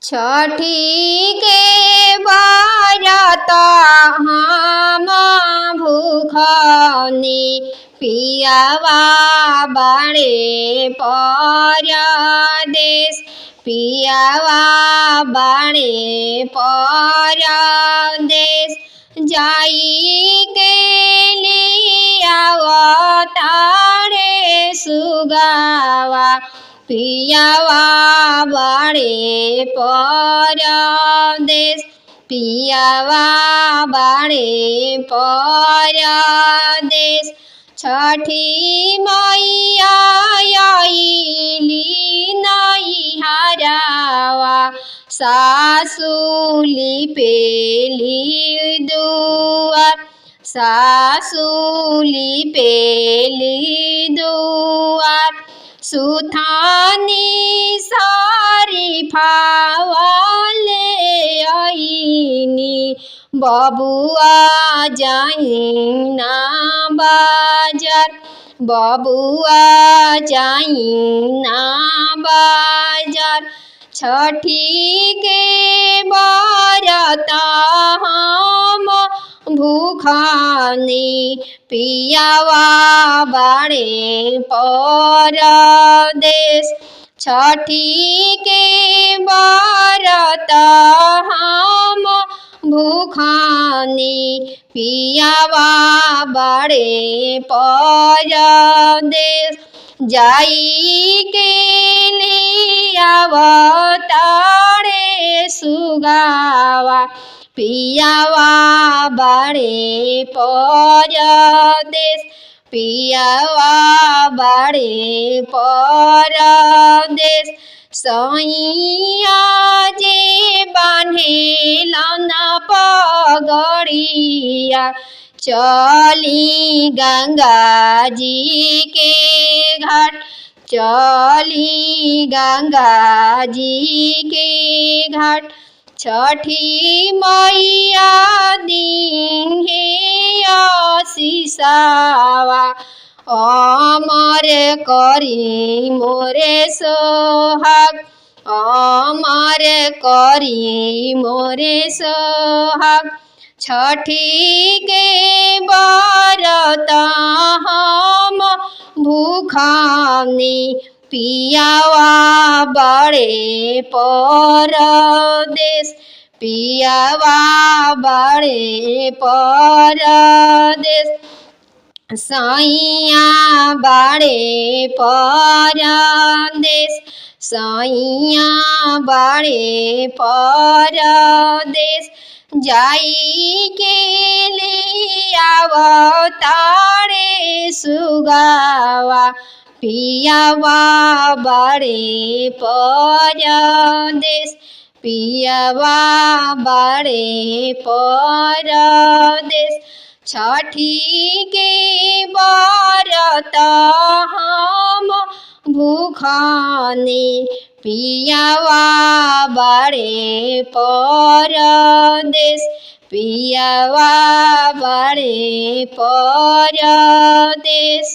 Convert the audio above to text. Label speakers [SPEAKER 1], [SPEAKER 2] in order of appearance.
[SPEAKER 1] छठी के बरत हम भूखनी पियावा बाड़े परदेस पियावा बाड़े परदेस जाई के लियावतारे सुगावा पियावा बाड़े परदेस पियावा बाड़े परदेस छठी मैया आइली नैहरावा सासुली पेली दुआर सासुली पेली दुआर सुथानी सारी फावले आईनी बबुआ जाइना बाजार बबुआ जाइना बाजार छठी के बरत हम भूखनी पियावा बाड़े परदेस छठी के बरत हम भूखनी पियावा बाड़े परदेस जाई के लियावतारे सुगावा पियावा बाड़े परदेस पियावा बाड़े परदेस सैया जे बान्हेलन पगड़िया चली गंगा जी के घाट चली गंगा जी के घाट छठी मैया दीन्हे आशीषावा अमर करी मोरे सोहाग अमर करी मोरे सोहाग छठी के बरत हम भूखनी पियावा बाड़े परदेस पियावा बाड़े परदेस सैया बाड़े परदेस सैया बाड़े परदेस जाई के लियावतारे सुगावा पियावा बाड़े परदेस पियावा बाड़े परदेस छठी के बरत हम भूखनी पियावा बाड़े परदेस पियावा बाड़े परदेस।